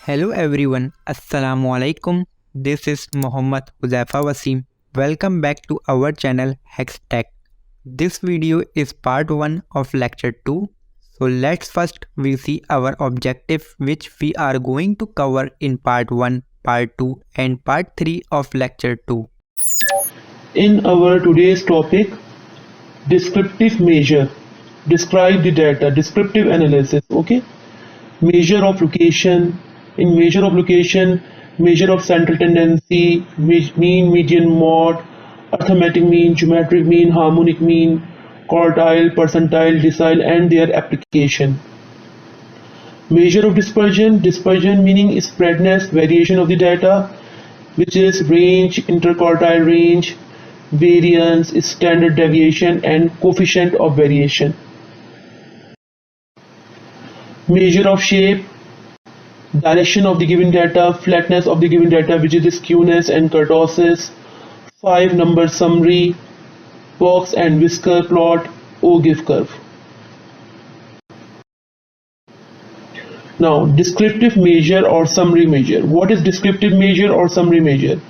Hello everyone, Assalamu alaikum. This is Muhammad Huzaifa Wasim. Welcome back to our channel 𝐂𝐡𝐚𝐧𝐧𝐞𝐥. This video is part 1 of lecture 2. So let's first we see our objective which we are going to cover in part 1, part 2 and part 3 of lecture 2. In our today's topic, descriptive measure, describe the data, descriptive analysis, okay? Measure of location, in measure of location, measure of central tendency, mean, median, mode, arithmetic mean, geometric mean, harmonic mean, quartile, percentile, decile and their application. Measure of dispersion, dispersion meaning spreadness, variation of the data, which is range, interquartile range, variance, standard deviation and coefficient of variation. Measure of shape, direction of the given data, flatness of the given data, which is the skewness and kurtosis, 5-number summary, box and whisker plot, 𝐂𝐻 curve. Now, descriptive measure or summary measure. What is descriptive measure or summary measure?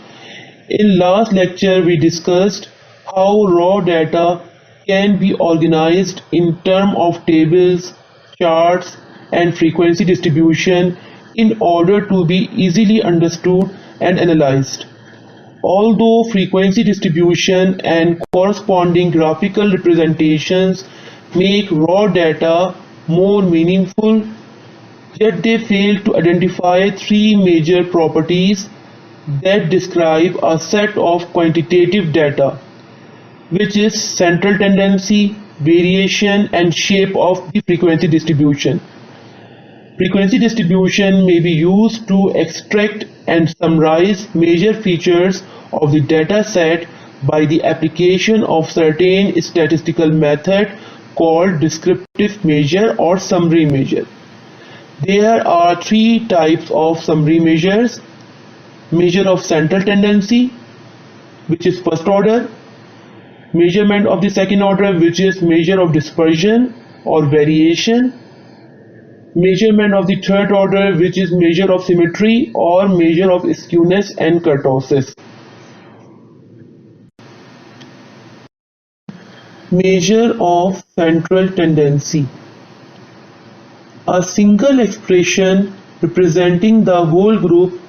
In last lecture, we discussed how raw data can be organized in terms of tables, charts, and frequency distribution in order to be easily understood and analyzed. Although frequency distribution and corresponding graphical representations make raw data more meaningful, yet they fail to identify three major properties that describe a set of quantitative data, which is central tendency, variation, and shape of the frequency distribution. Frequency distribution may be used to extract and summarize major features of the data set by the application of certain statistical method called descriptive measure or summary measure. There are three types of summary measures: measure of central tendency, which is first order; measurement of the second order, which is measure of dispersion or variation; measurement of the third order, which is measure of symmetry or measure of skewness and kurtosis. Measure of central tendency. A single expression representing the whole group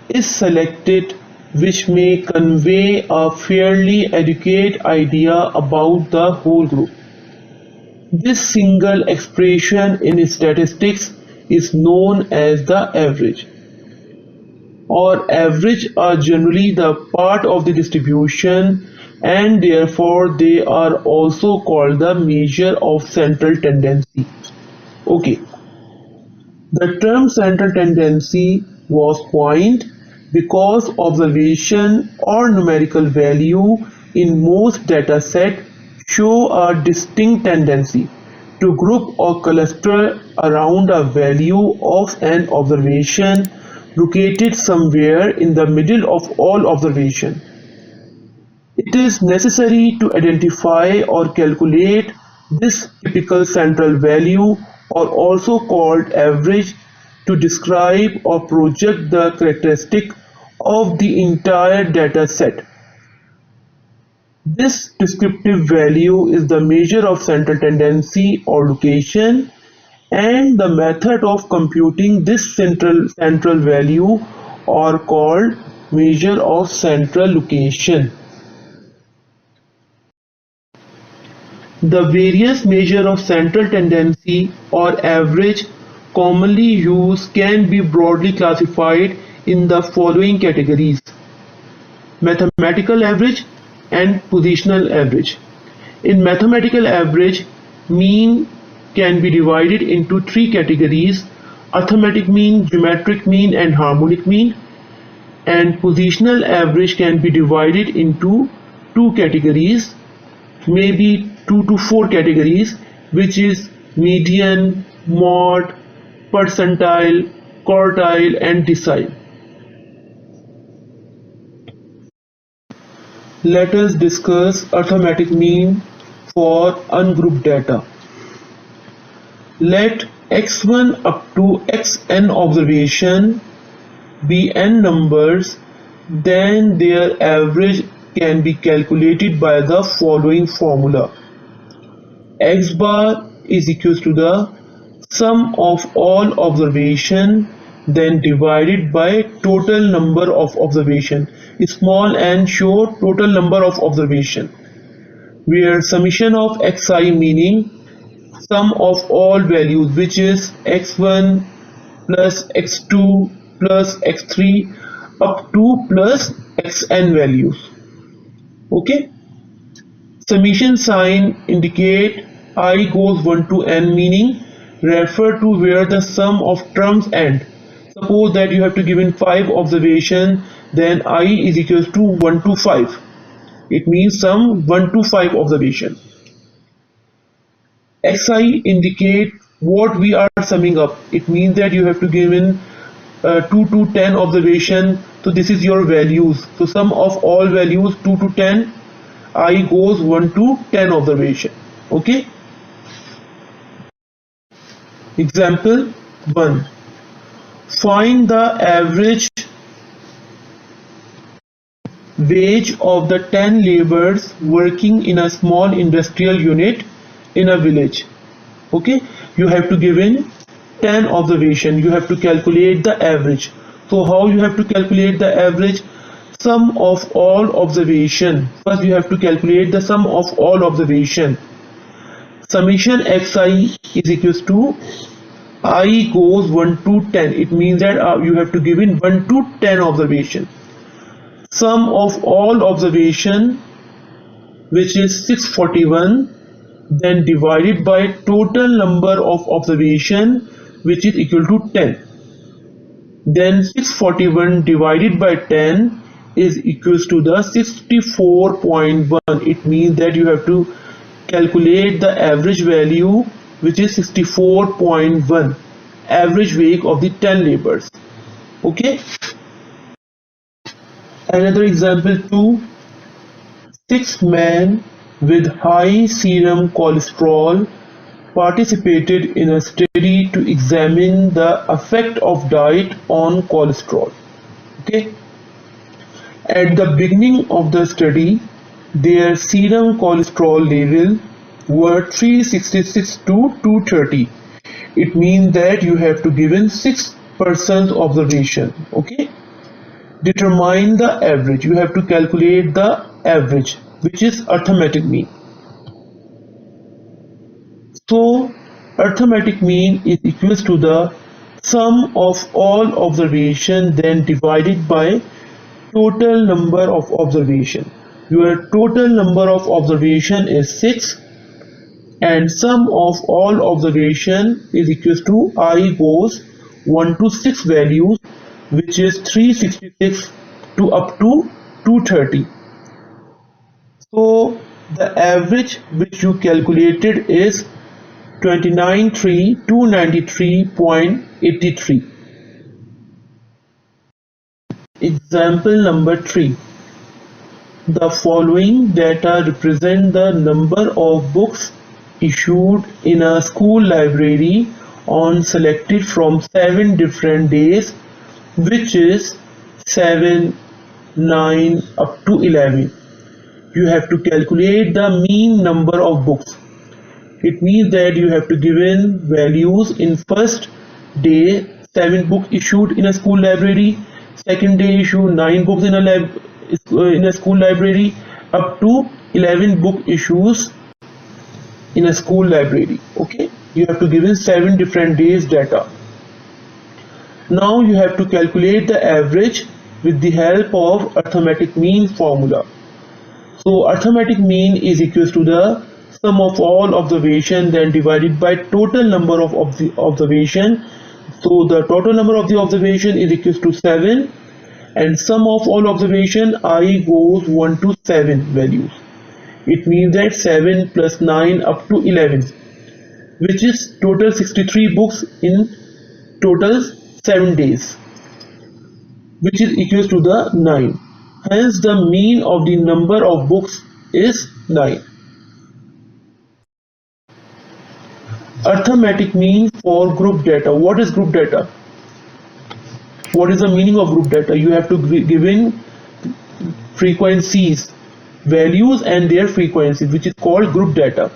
is selected, which may convey a fairly adequate idea about the whole group. This single expression in statistics is known as the average, or average are generally the part of the distribution and therefore they are also called the measure of central tendency. Okay, the term central tendency was coined because observation or numerical value in most data sets show a distinct tendency to group or cluster around a value of an observation located somewhere in the middle of all observation. It is necessary to identify or calculate this typical central value, or also called average, to describe or project the characteristic of the entire data set. This descriptive value is the measure of central tendency or location, and the method of computing this central value are called measure of central location. The various measures of central tendency or average commonly used can be broadly classified in the following categories: mathematical average and positional average. In mathematical average, mean can be divided into three categories: arithmetic mean, geometric mean and harmonic mean. And positional average can be divided into two categories, maybe 2 to 4 categories, which is median, mode, percentile, quartile and decile. Let us discuss arithmetic mean for ungrouped data. Let x1 up to xn observation be n numbers, then their average can be calculated by the following formula. X bar is equals to the sum of all observation then divided by total number of observation. Small n show total number of observation, where summation of xi meaning sum of all values, which is x1 plus x2 plus x3 up to plus xn values. Okay. Summation sign indicate I goes 1 to n, meaning refer to where the sum of terms end. Suppose that you have to give in 5 observation, then I is equals to 1 to 5. It means sum 1 to 5 observation. Xi indicate what we are summing up. It means that you have to give in 2 to 10 observation. So this is your values. So sum of all values 2 to 10. I goes 1 to 10 observation. Okay. Example 1. Find the average wage of the 10 laborers working in a small industrial unit in a village. Okay. You have to give in 10 observation. You have to calculate the average. So how you have to calculate the average? Sum of all observation. First you have to calculate the sum of all observation. Summation xi is equals to I goes 1 to 10. It means that you have to give in 1 to 10 observation. Sum of all observation, which is 641, then divided by total number of observation, which is equal to 10. Then 641 divided by 10 is equals to the 64.1. It means that you have to calculate the average value, which is 64.1, average wage of the 10 laborers. Okay. Another example 2. 6 men with high serum cholesterol participated in a study to examine the effect of diet on cholesterol. Okay. At the beginning of the study, their serum cholesterol level were 366 to 230. It means that you have to give in 6% observation. Okay. Determine the average. You have to calculate the average, which is arithmetic mean. So arithmetic mean is equals to the sum of all observation then divided by total number of observation. Your total number of observation is 6 and sum of all observation is equals to I goes 1 to 6 values, which is 366 to up to 230. So the average which you calculated is 29,293.83. Example number 3. The following data represent the number of books issued in a school library on selected from 7 different days, which is 7, 9 up to 11. You have to calculate the mean number of books. It means that you have to give in values in first day 7 books issued in a school library, second day issue 9 books in a school library, up to 11 book issues in a school library. Okay, you have to give in 7 different days data. Now you have to calculate the average with the help of arithmetic mean formula. So arithmetic mean is equals to the sum of all observation then divided by total number of observation. So the total number of the observation is equals to 7 and sum of all observation I goes 1 to 7 values. It means that 7 plus 9 up to 11, which is total 63 books in total 7 days, which is equals to the 9. Hence the mean of the number of books is 9. arithmetic mean for group data. What is group data? What is the meaning of group data? You have to give in frequencies, values and their frequencies, which is called group data.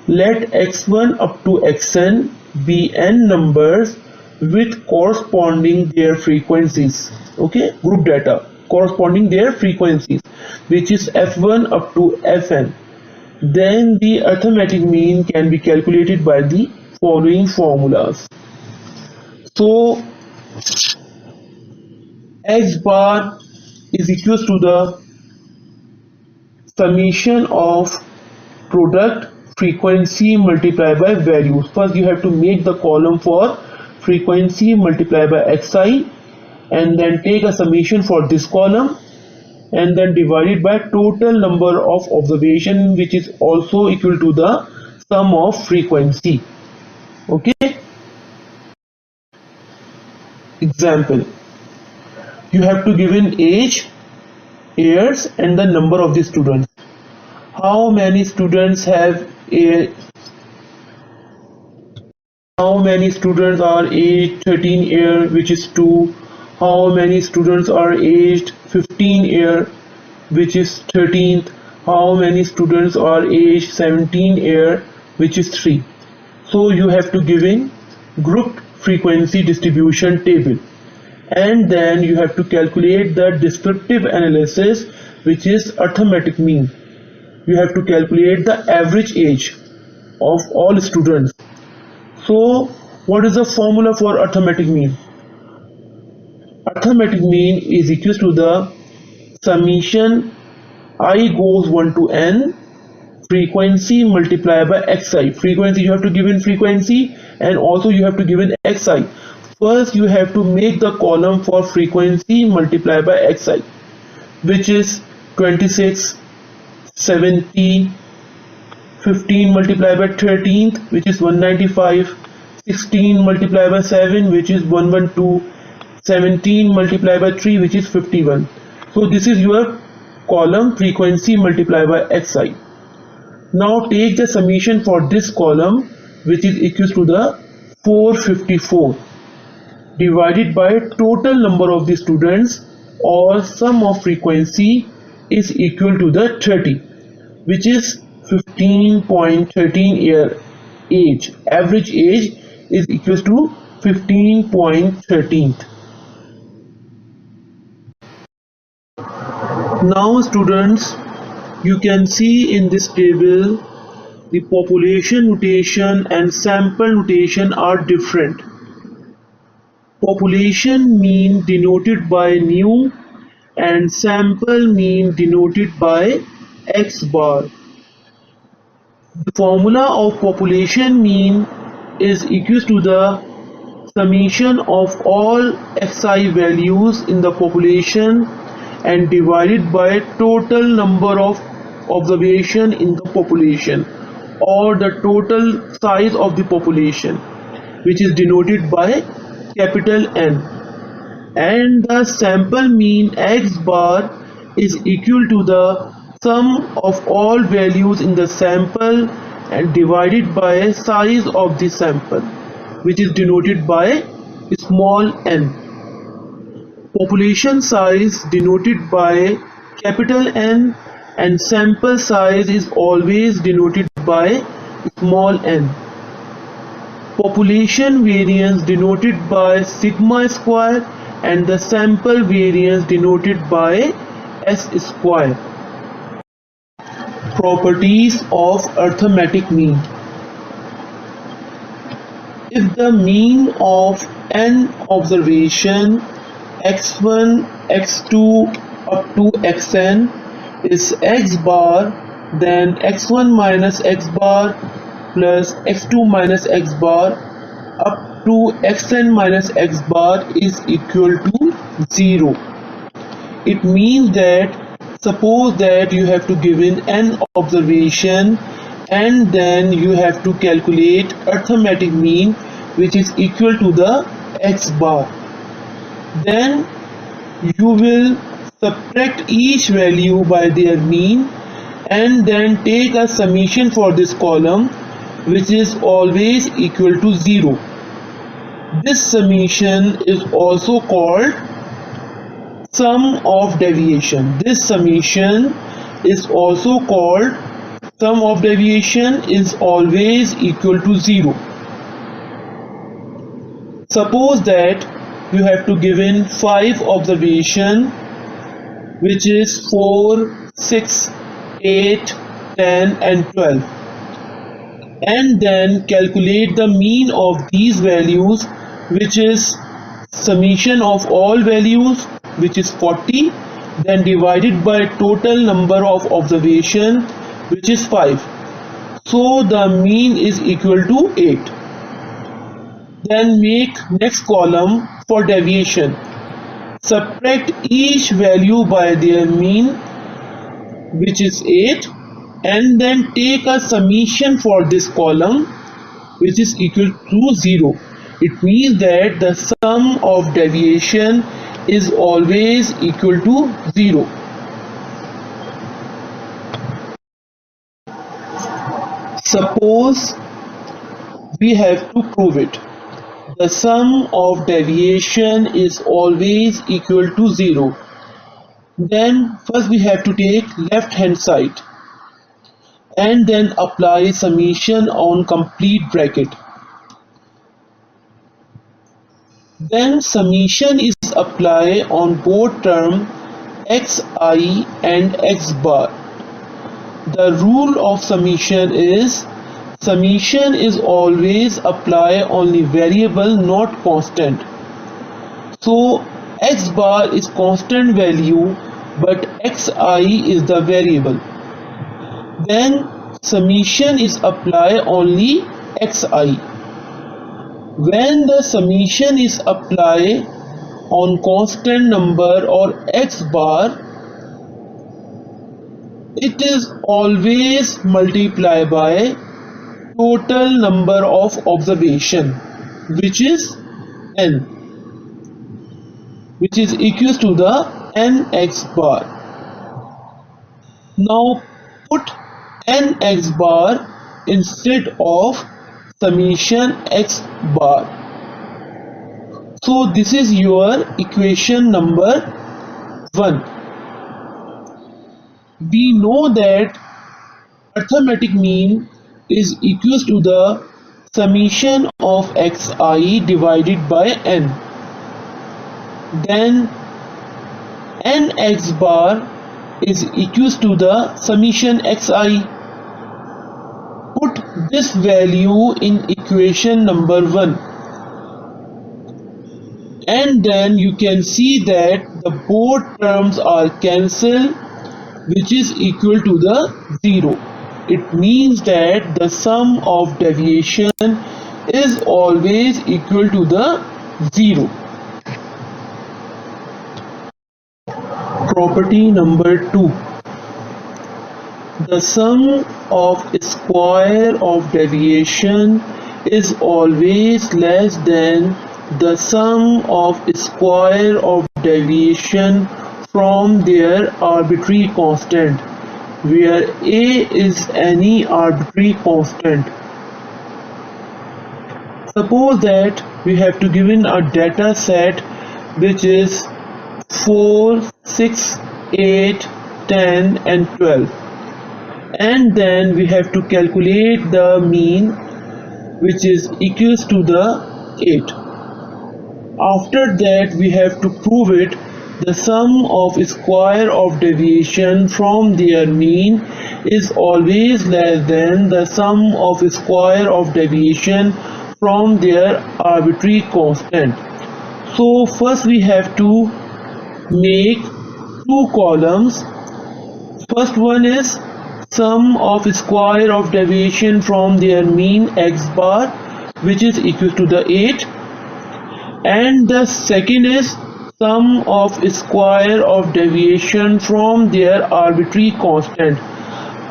Let x1 up to xn be n numbers with corresponding their frequencies. Okay, group data corresponding their frequencies, which is f1 up to fn. Then the arithmetic mean can be calculated by the following formulas. So x bar is equals to the summation of product frequency multiplied by values. First you have to make the column for frequency multiplied by xi, and then take a summation for this column and then divide it by total number of observation, which is also equal to the sum of frequency. Okay, example, you have to give in age, years and the number of the students. How many students have how many students are aged 13 year, which is 2. How many students are aged 15 year, which is 13th. How many students are aged 17 year, which is 3. So you have to give in grouped frequency distribution table, and then you have to calculate the descriptive analysis, which is arithmetic mean. You have to calculate the average age of all students. So what is the formula for arithmetic mean? Arithmetic mean is equal to the summation I goes 1 to n frequency multiplied by xi. Frequency, you have to give in frequency and also you have to give in xi. First you have to make the column for frequency multiplied by xi, which is 26, 70, 15 multiplied by 13th, which is 195, 16 multiplied by 7, which is 112, 17 multiplied by 3, which is 51. So this is your column frequency multiplied by xi. Now take the summation for this column, which is equal to the 454 divided by total number of the students, or sum of frequency is equal to the 30, which is 15.13 year age. Average age is equal to 15.13. Now students, you can see in this table the population notation and sample notation are different. Population mean denoted by nu and sample mean denoted by x bar. The formula of population mean is equal to the summation of all xi values in the population and divided by total number of observation in the population, or the total size of the population, which is denoted by capital N. And the sample mean x bar is equal to the sum of all values in the sample and divided by size of the sample, which is denoted by small n. Population size denoted by capital N and sample size is always denoted by small n. Population variance denoted by sigma square and the sample variance denoted by s square. Properties of arithmetic mean. If the mean of n observation x1, x2 up to xn is x bar, then x1 minus x bar plus x2 minus x bar up to xn minus x bar is equal to 0. It means that, suppose that you have to give in n observation and then you have to calculate arithmetic mean, which is equal to the x bar. Then you will subtract each value by their mean and then take a summation for this column, which is always equal to 0. This summation is also called sum of deviation. This summation is also called sum of deviation is always equal to 0. Suppose that you have to give in 5 observation, which is 4, 6, 8, 10 and 12, and then calculate the mean of these values, which is summation of all values, which is 40, then divided by total number of observation, which is 5. So the mean is equal to 8. Then make next column for deviation. Subtract each value by their mean, which is 8, and then take a summation for this column, which is equal to 0. It means that the sum of deviation is always equal to 0. Suppose we have to prove it. The sum of deviation is always equal to 0. Then first we have to take left hand side and then apply summation on complete bracket. Then summation is applied on both term xi and x bar. The rule of summation is always apply only variable, not constant. So x bar is constant value, but xi is the variable. Then summation is apply only xi. When the summation is applied on constant number or x bar, it is always multiplied by total number of observation, which is n, which is equal to the nx bar. Now put nx bar instead of summation x bar. So this is your equation number 1. We know that arithmetic mean is equal to the summation of xi divided by n. Then nx bar is equal to the summation xi. Put this value in equation number 1, and then you can see that the both terms are cancelled, which is equal to the 0. It means that the sum of deviation is always equal to the 0. Property number 2. The sum of square of deviation is always less than the sum of square of deviation from their arbitrary constant, where a is any arbitrary constant. Suppose that we have to give in a data set which is 4, 6, 8, 10 and 12, and then we have to calculate the mean, which is equal to the 8. After that we have to prove it. The sum of square of deviation from their mean is always less than the sum of square of deviation from their arbitrary constant. So first we have to make 2 columns. First one is sum of square of deviation from their mean x bar, which is equal to the 8, and the second is sum of square of deviation from their arbitrary constant.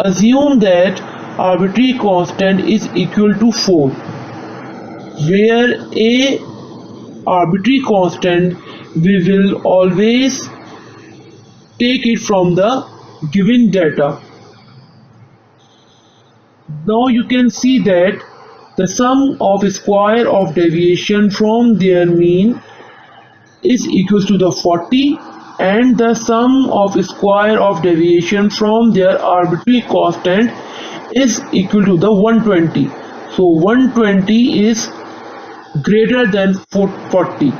Assume that arbitrary constant is equal to 4, where a arbitrary constant we will always take it from the given data. Now you can see that the sum of square of deviation from their mean is equals to the 40, and the sum of square of deviation from their arbitrary constant is equal to the 120. So 120 is greater than 40.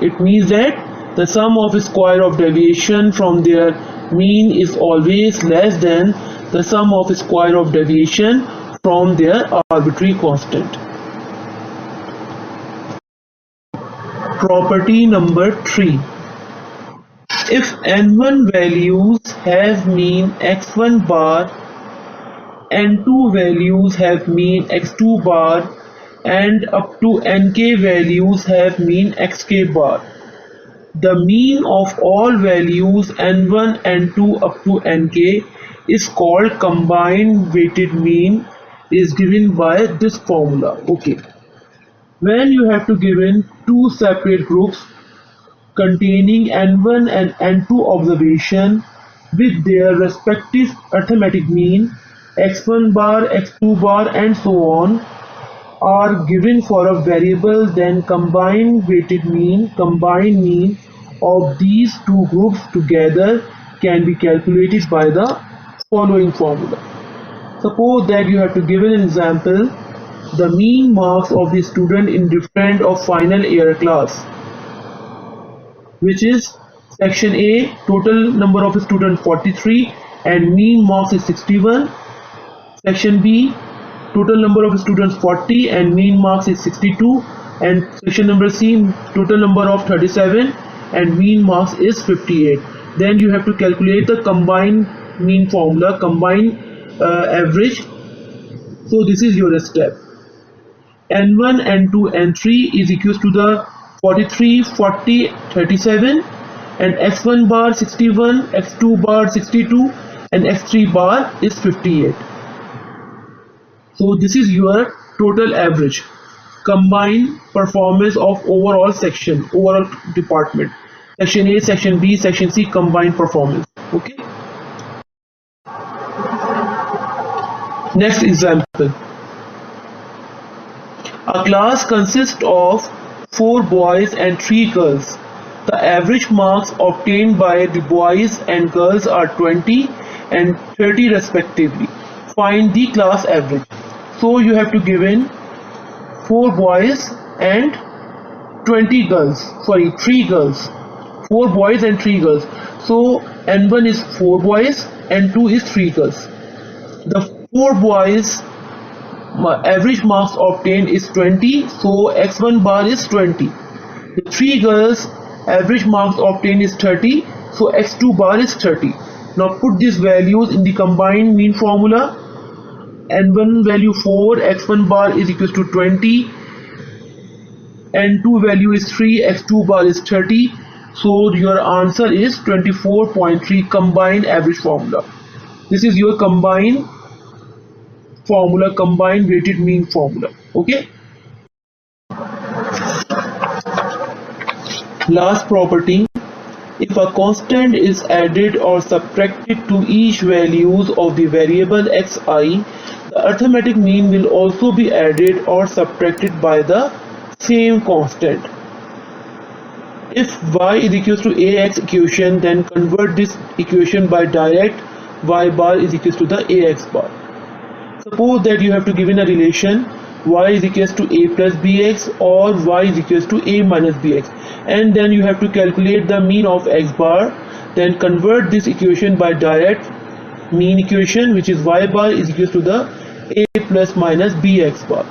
It means that the sum of square of deviation from their mean is always less than the sum of square of deviation from their arbitrary constant. Property number 3. If n1 values have mean x1 bar, n2 values have mean x2 bar, and up to nk values have mean xk bar, the mean of all values n1, n2 up to nk is called combined weighted mean, is given by this formula. Okay. When you have to given two separate groups containing n1 and n2 observation with their respective arithmetic mean x1 bar, x2 bar and so on are given for a variable, then combined weighted mean, combined mean of these two groups together can be calculated by the following formula. Suppose that you have to give an example, the mean marks of the student in different of final year class, which is section A, total number of students 43 and mean marks is 61. Section B, total number of students 40 and mean marks is 62. And section number C, total number of 37 and mean marks is 58. Then you have to calculate the combined mean formula, combined average. So this is your step. n1, n2, n3 is equals to the 43, 40, 37 and x1 bar 61, x2 bar 62 and x3 bar is 58. So this is your total average, combined performance of overall section, overall department. Section A, section B, section C, combined performance. Okay. Next example. A class consists of 4 boys and 3 girls. The average marks obtained by the boys and girls are 20 and 30 respectively. Find the class average. So you have to give in 4 boys and 20 girls, sorry 3 girls, 4 boys and 3 girls. So n1 is 4 boys and 2 is 3 girls. The 4 boys average marks obtained is 20, so x1 bar is 20. The 3 girls average marks obtained is 30, so x2 bar is 30. Now put these values in the combined mean formula. n1 value 4, x1 bar is equals to 20, n2 value is 3, x2 bar is 30. So your answer is 24.3 combined average formula. This is your combined formula, combined weighted mean formula. Okay. Last property. If a constant is added or subtracted to each values of the variable xi, the arithmetic mean will also be added or subtracted by the same constant. If y is equals to ax equation, then convert this equation by direct y bar is equals to the ax bar. Suppose that you have to given a relation y is equals to a plus bx or y is equals to a minus bx, and then you have to calculate the mean of x bar, then convert this equation by direct mean equation, which is y bar is equals to the a plus minus bx bar.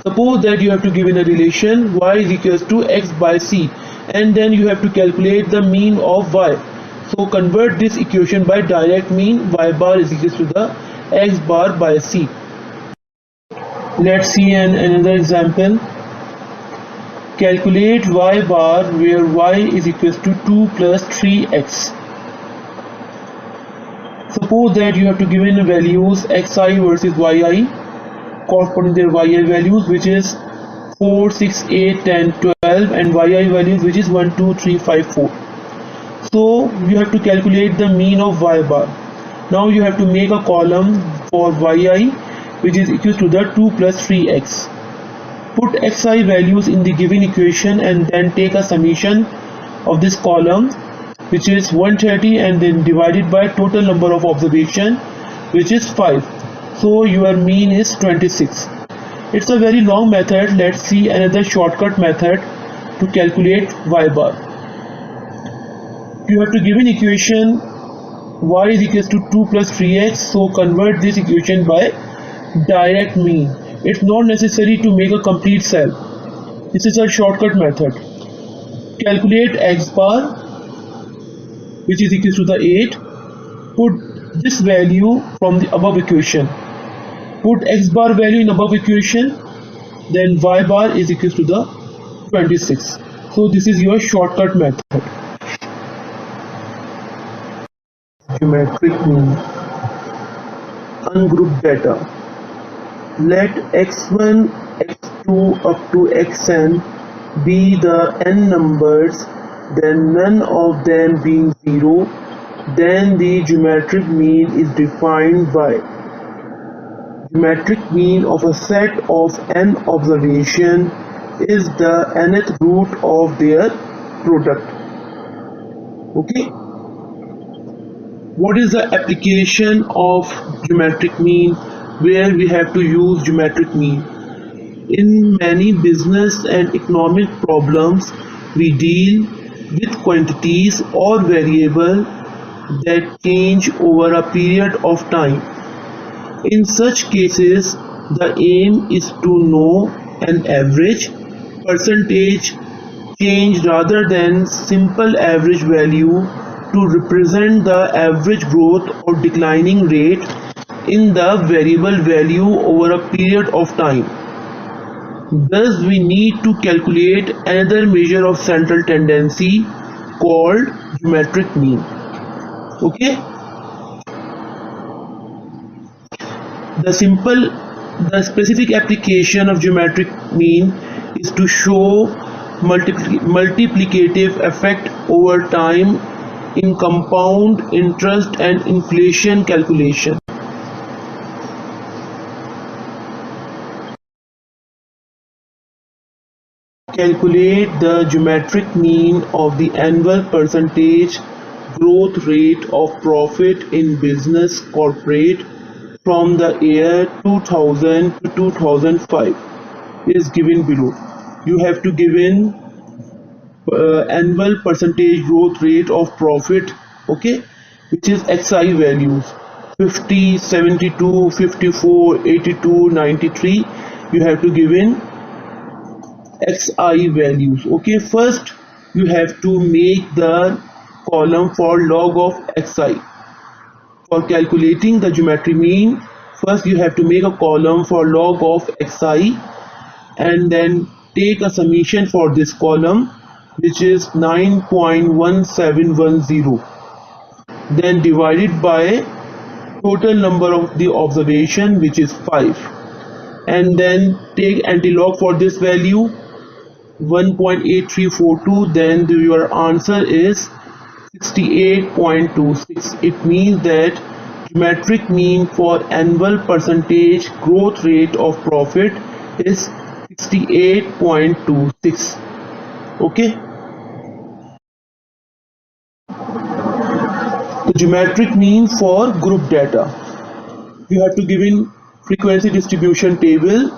Suppose that you have to given a relation y is equals to x by c, and then you have to calculate the mean of y. So convert this equation by direct mean, y bar is equals to the x bar by c. Let's see another example. Calculate y bar where y is equals to 2 plus 3x. Suppose that you have to given values xi versus yi, corresponding their yi values, which is 4, 6, 8, 10, 12, and yi values, which is 1, 2, 3, 5, 4. So you have to calculate the mean of y bar. Now you have to make a column for yi which is equal to the 2 plus 3x. Put xi values in the given equation and then take a summation of this column, which is 130, and then divided by total number of observation, which is 5. So your mean is 26. It's a very long method. Let's see another shortcut method to calculate y bar. You have to give an equation y is equal to 2 plus 3x, so convert this equation by direct mean. It's not necessary to make a complete cell. This is a shortcut method. Calculate x bar, which is equal to the 8. Put this value from the above equation. Put x bar value in above equation, then y bar is equal to the 26. So this is your shortcut method. Geometric mean. Ungrouped data. Let x1, x2 up to xn be the n numbers, then none of them being 0, then the geometric mean is defined by geometric mean of a set of n observation is the nth root of their product. Okay. What is the application of geometric mean, where we have to use geometric mean? In many business and economic problems, we deal with quantities or variables that change over a period of time. In such cases, the aim is to know an average percentage change rather than simple average value to represent the average growth or declining rate in the variable value over a period of time. Thus, we need to calculate another measure of central tendency called geometric mean. Okay. The specific application of geometric mean is to show multiplicative effect over time in compound interest and inflation calculation. Calculate the geometric mean of the annual percentage growth rate of profit in business corporate from the year 2000 to 2005 is given below. You have to give in annual percentage growth rate of profit, okay, which is xi values 50, 72, 54, 82, 93. You have to give in xi values. Okay, first you have to make the column for log of xi. For calculating the geometric mean, first you have to make a column for log of xi and then take a summation for this column, which is 9.1710, then divided by total number of the observation, which is 5, and then take antilog for this value 1.8342, then your answer is 68.26. It means that geometric mean for annual percentage growth rate of profit is 68.26. okay. The geometric mean for group data, you have to give in frequency distribution table,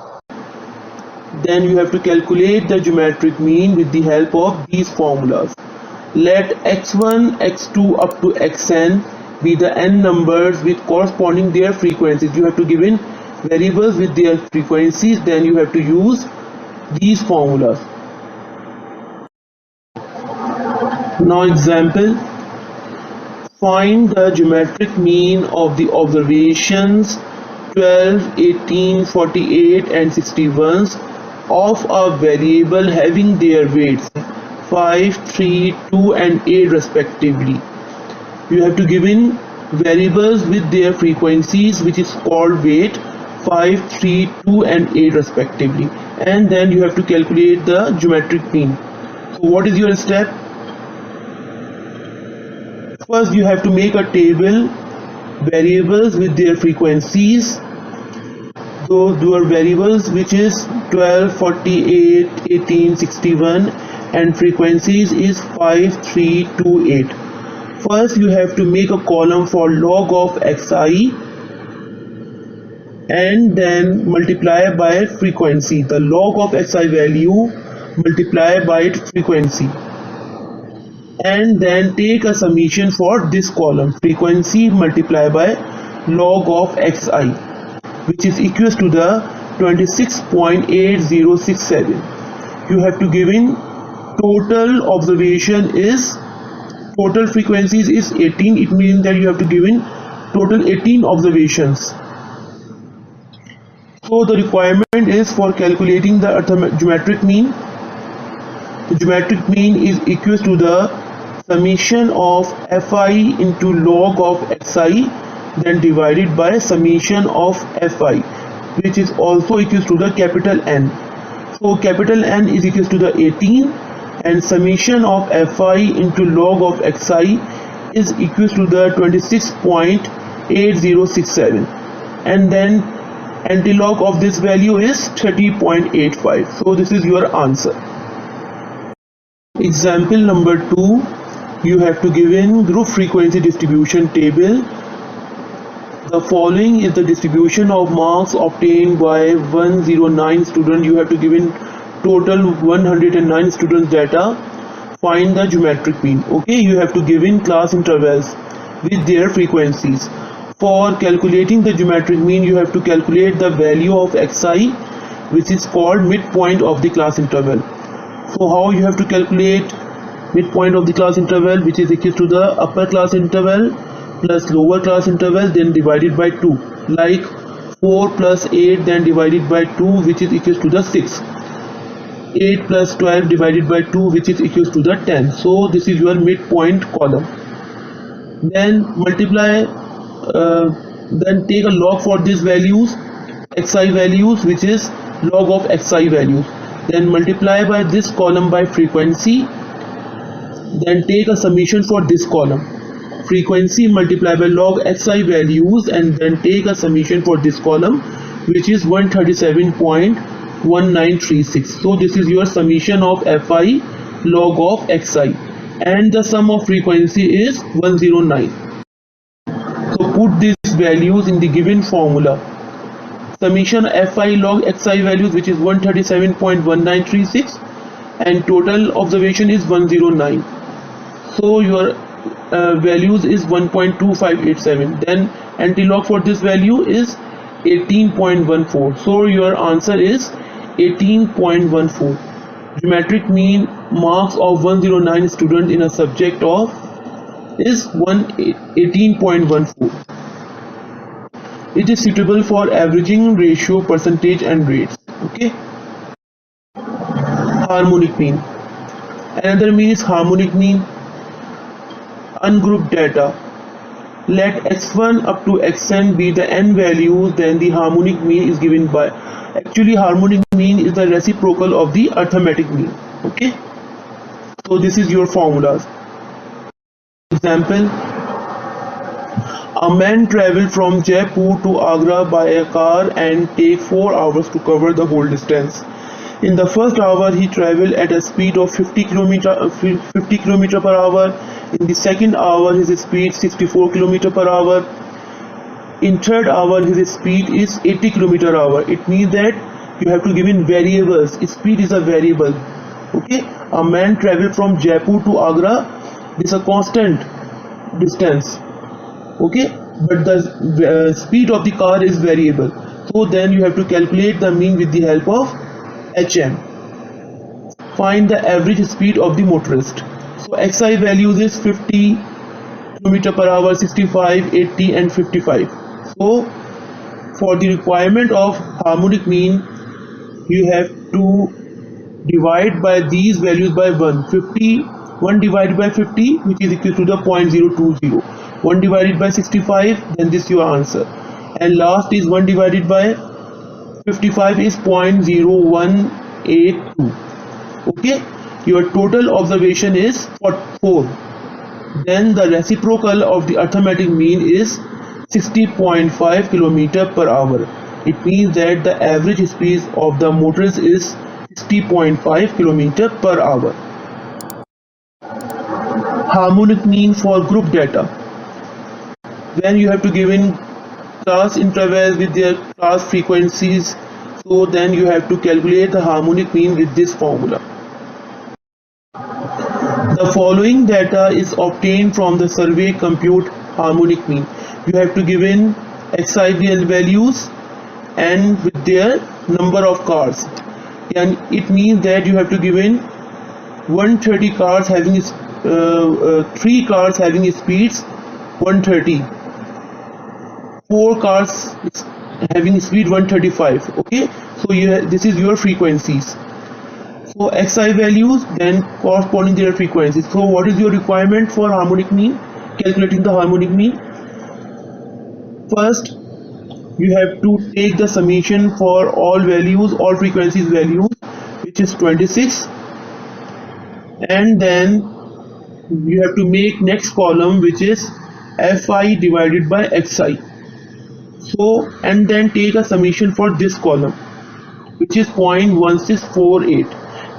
then you have to calculate the geometric mean with the help of these formulas. Let x1, x2 up to xn be the n numbers with corresponding their frequencies. You have to give in variables with their frequencies, then you have to use these formulas. Now example, find the geometric mean of the observations 12, 18, 48 and 61 of a variable having their weights 5, 3, 2 and 8 respectively. You have to give in variables with their frequencies, which is called weight 5, 3, 2 and 8 respectively, and then you have to calculate the geometric mean. So what is your step? First you have to make a table, variables with their frequencies, those your variables, which is 12, 48, 18, 61, and frequencies is 5, 3, 2, 8. First you have to make a column for log of xi and then multiply by frequency, the log of xi value multiply by its frequency, and then take a summation for this column, frequency multiply by log of xi, which is equals to the 26.8067. you have to give in total observation is total frequencies is 18. It means that you have to give in total 18 observations. So the requirement is for calculating the geometric mean. The geometric mean is equals to the summation of fi into log of xi, then divided by summation of fi, which is also equals to the capital N. So capital N is equals to the 18, and summation of fi into log of xi is equals to the 26.8067, and then antilog of this value is 30.85. so this is your answer. Example number 2, you have to give in group frequency distribution table. The following is the distribution of marks obtained by 109 students. You have to give in total 109 students data. Find the geometric mean. Okay, you have to give in class intervals with their frequencies. For calculating the geometric mean, you have to calculate the value of xi, which is called midpoint of the class interval. So how you have to calculate midpoint of the class interval, which is equal to the upper class interval plus lower class interval, then divided by 2, like 4 plus 8 then divided by 2, which is equal to the 6. 8 plus 12 divided by 2, which is equal to the 10. So this is your midpoint column. Then multiply, then take a log for these values, xi values, which is log of xi values. Then multiply by this column by frequency. Then take a summation for this column, frequency multiply by log xi values, and then take a summation for this column, which is 137.1936. so this is your summation of fi log of xi, and the sum of frequency is 109. So put these values in the given formula. Summation fi log xi values, which is 137.1936, and total observation is 109. So your values is 1.2587. then antilog for this value is 18.14. so your answer is 18.14. geometric mean marks of 109 students in a subject of is 18.14. it is suitable for averaging, ratio, percentage and rates. Okay. Harmonic mean. Another mean is harmonic mean. Ungrouped data. Let x1 up to xn be the n values, then the harmonic mean is given by. Actually, harmonic mean is the reciprocal of the arithmetic mean. Okay. So this is your formulas. Example. A man traveled from Jaipur to Agra by a car and take 4 hours to cover the whole distance. In the first hour, he traveled at a speed of 50 km per hour. In the second hour, his speed 64 km per hour. In third hour, his speed is 80 km per hour. It means that you have to give in variables. Speed is a variable. Okay. A man traveled from Jaipur to Agra. This is a constant distance. Okay, but the speed of the car is variable. So then you have to calculate the mean with the help of HM. Find the average speed of the motorist. So xi values is 50 km per hour, 65, 80 and 55. So for the requirement of harmonic mean, you have to divide by these values by 1. 1 divided by 50, which is equal to the 0.020. 1 divided by 65, then this is your answer. And last is 1 divided by 55 is 0.0182. Okay, your total observation is 4. Then the reciprocal of the arithmetic mean is 60.5 km per hour. it means that the average speed of the motors is 60.5 km per hour. Harmonic mean for group data. When you have to give in class intervals with their class frequencies, so then you have to calculate the harmonic mean with this formula. The following data is obtained from the survey compute harmonic mean. You have to give in XIVL values and with their number of cars, and it means that you have to give in 130 cars having 3 cars having speeds 130, 4 cars having speed 135. Okay, so this is your frequencies. So xi values then corresponding to their frequencies. So what is your requirement for harmonic mean? Calculating the harmonic mean, first you have to take the summation for all values, all frequencies values, which is 26, and then you have to make next column, which is fi divided by xi. So and then take a summation for this column, which is 0.1648.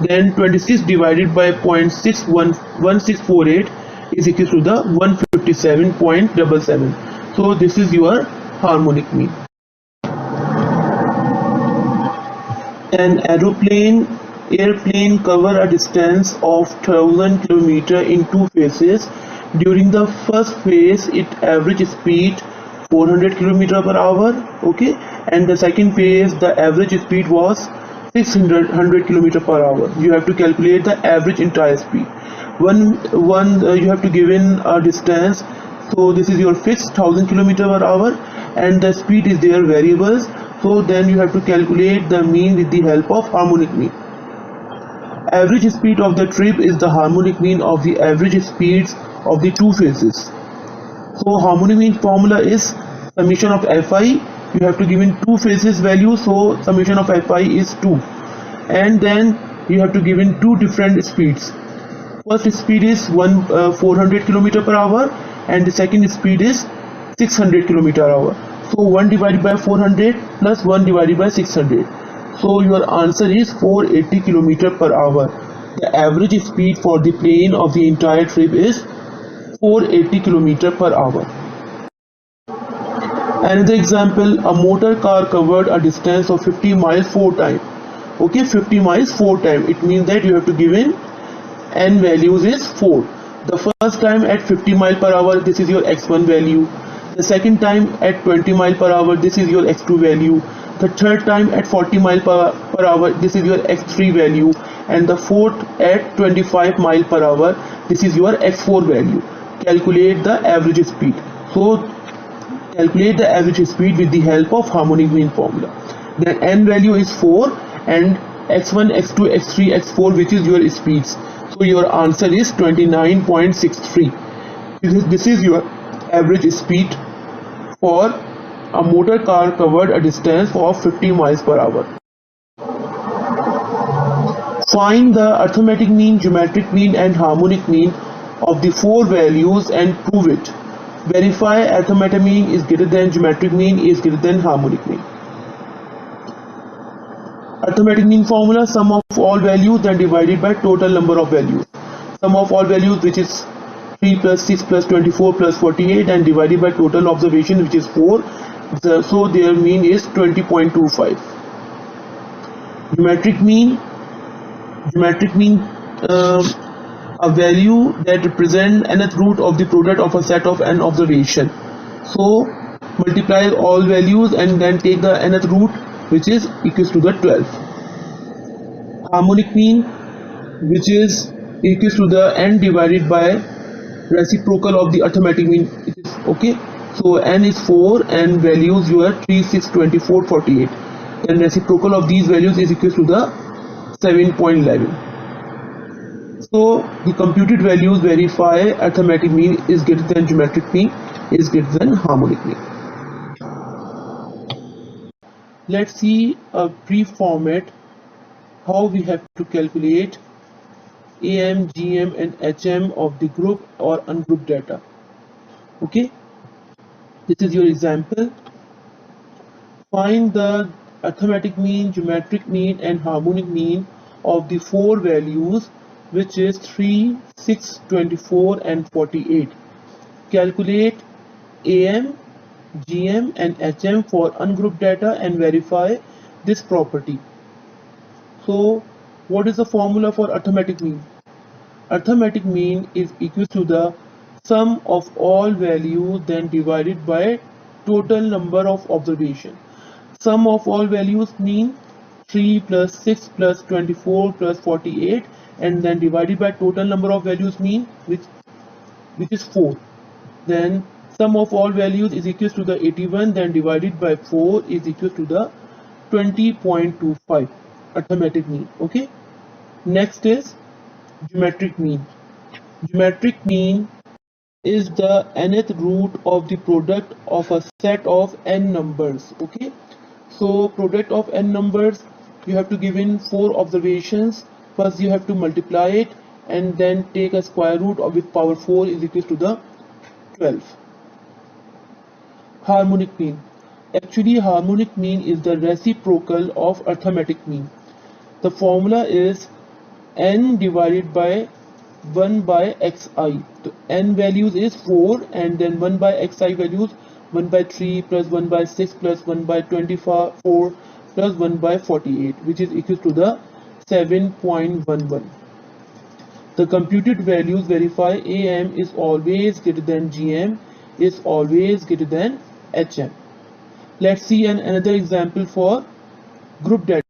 Then 26 divided by 0.1648 is equal to the 157.77. So this is your harmonic mean. An airplane cover a distance of 1000 km in 2 phases. During the first phase, its average speed 400 km per hour. Okay, and the second phase, the average speed was 600 km per hour. You have to calculate the average entire speed. You have to give in a distance. So this is your fixed 1000 km per hour, and the speed is their variables. So then you have to calculate the mean with the help of harmonic mean. Average speed of the trip is the harmonic mean of the average speeds of the 2 phases. So harmonic mean formula is summation of fi. You have to give in 2 phases value, so summation of fi is 2, and then you have to give in 2 different speeds. First speed is 400 km per hour, and the second speed is 600 km per hour. So 1 divided by 400 plus 1 divided by 600. So your answer is 480 km per hour. The average speed for the plane of the entire trip is 480 km per hour. Another example, a motor car covered a distance of 50 miles 4 times. Okay, 50 miles 4 times. It means that you have to give in n values is 4. The first time at 50 miles per hour, this is your x1 value. The second time at 20 miles per hour, this is your x2 value. The third time at 40 miles per hour, this is your x3 value. And the fourth at 25 miles per hour, this is your x4 value. Calculate the average speed. So calculate the average speed with the help of harmonic mean formula. Then n value is 4 and x1, x2, x3, x4, which is your speeds. So your answer is 29.63. This is your average speed for a motor car covered a distance of 50 miles per hour. Find the arithmetic mean, geometric mean and harmonic mean of the 4 values and prove it. Verify arithmetic mean is greater than geometric mean is greater than harmonic mean. Arithmetic mean formula, sum of all values then divided by total number of values. Sum of all values, which is 3 plus 6 plus 24 plus 48, and divided by total observation, which is 4. So their mean is 20.25. Geometric mean a value that represents nth root of the product of a set of n observation. So multiply all values and then take the nth root, which is equals to the 12. Harmonic mean, which is equals to the n divided by reciprocal of the arithmetic mean. It is okay. So n is 4 and values you are 3, 6, 24, 48. And reciprocal of these values is equals to the 7.11. So the computed values verify arithmetic mean is greater than geometric mean is greater than harmonic mean. Let's see a brief format how we have to calculate AM, GM and HM of the group or ungrouped data. Okay, this is your example. Find the arithmetic mean, geometric mean and harmonic mean of the four values, which is 3, 6, 24 and 48. Calculate AM, GM and HM for ungrouped data and verify this property. So what is the formula for arithmetic mean? Arithmetic mean is equal to the sum of all values then divided by total number of observations. Sum of all values mean 3 plus 6 plus 24 plus 48 and then divided by total number of values mean which is 4. Then sum of all values is equal to the 81 then divided by 4 is equal to the 20.25 arithmetic mean. Okay. Next is geometric mean. Geometric mean is the nth root of the product of a set of n numbers. Okay, so product of n numbers, you have to give in 4 observations. First you have to multiply it and then take a square root of with power 4 is equal to the 12. Harmonic mean. Actually harmonic mean is the reciprocal of arithmetic mean. The formula is n divided by 1 by xi. So n values is 4 and then 1 by xi values 1 by 3 plus 1 by 6 plus 1 by 24 plus 1 by 48, which is equal to the 7.11. The computed values verify AM is always greater than GM is always greater than HM. Let's see another example for group data.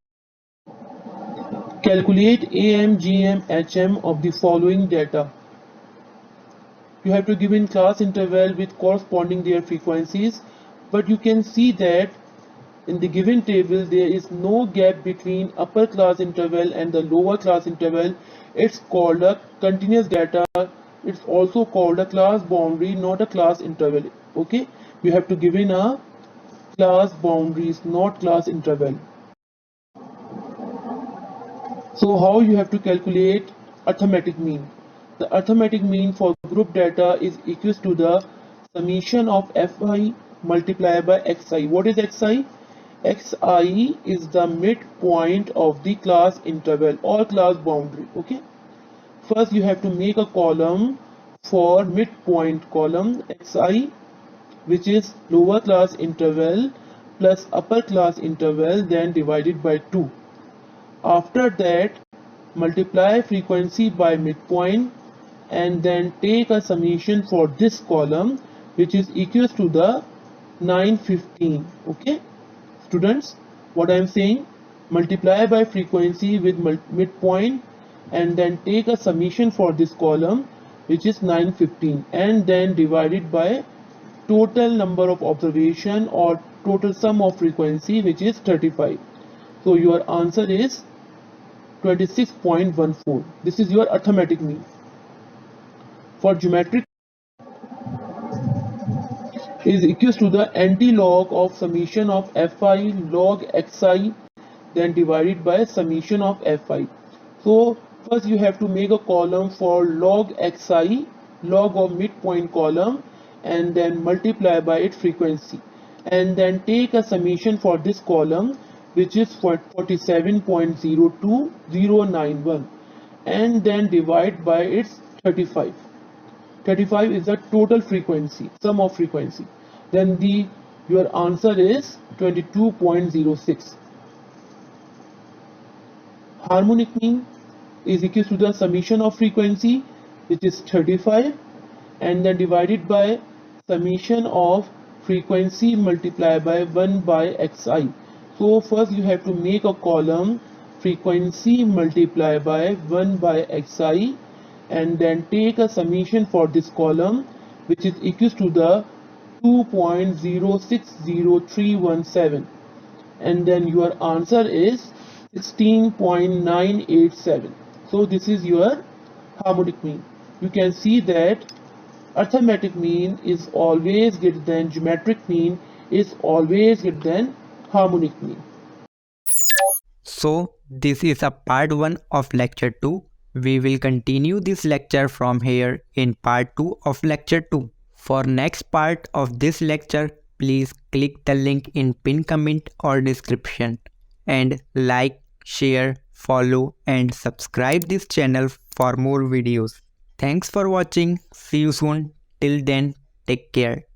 Calculate AM, GM, HM of the following data. You have to give in class interval with corresponding their frequencies, but you can see that in the given table there is no gap between upper class interval and the lower class interval. It's called a continuous data. It's also called a class boundary, not a class interval. Okay, you have to give in a class boundaries, not class interval. So how you have to calculate arithmetic mean? The arithmetic mean for group data is equal to the summation of fi multiplied by xi. What is xi? Xi is the midpoint of the class interval or class boundary. Okay. First you have to make a column for midpoint column xi, which is lower class interval plus upper class interval, then divided by 2. After that, multiply frequency by midpoint and then take a summation for this column, which is equal to the 915. Okay, students, what I am saying, multiply by frequency with midpoint and then take a summation for this column, which is 915, and then divided by total number of observation or total sum of frequency, which is 35. So your answer is 26.14. This is your arithmetic mean. For geometric is equal to the anti-log of summation of fi log xi then divided by summation of fi. So first you have to make a column for log xi, log of midpoint column, and then multiply by its frequency and then take a summation for this column, which is 47.02091, and then divide by its 35. 35 is the total frequency, sum of frequency. Then your answer is 22.06. Harmonic mean is equal to the summation of frequency, which is 35, and then divided by summation of frequency multiplied by 1 by xi. So first you have to make a column frequency multiplied by 1 by xi and then take a summation for this column, which is equal to the 2.060317, and then your answer is 16.987. So this is your harmonic mean. You can see that arithmetic mean is always greater than geometric mean is always greater than harmonic mean. So this is a part 1 of lecture 2. We will continue this lecture from here in part 2 of lecture 2. For next part of this lecture, please click the link in pinned comment or description and like, share, follow and subscribe this channel for more videos. Thanks for watching. See you soon. Till then, take care.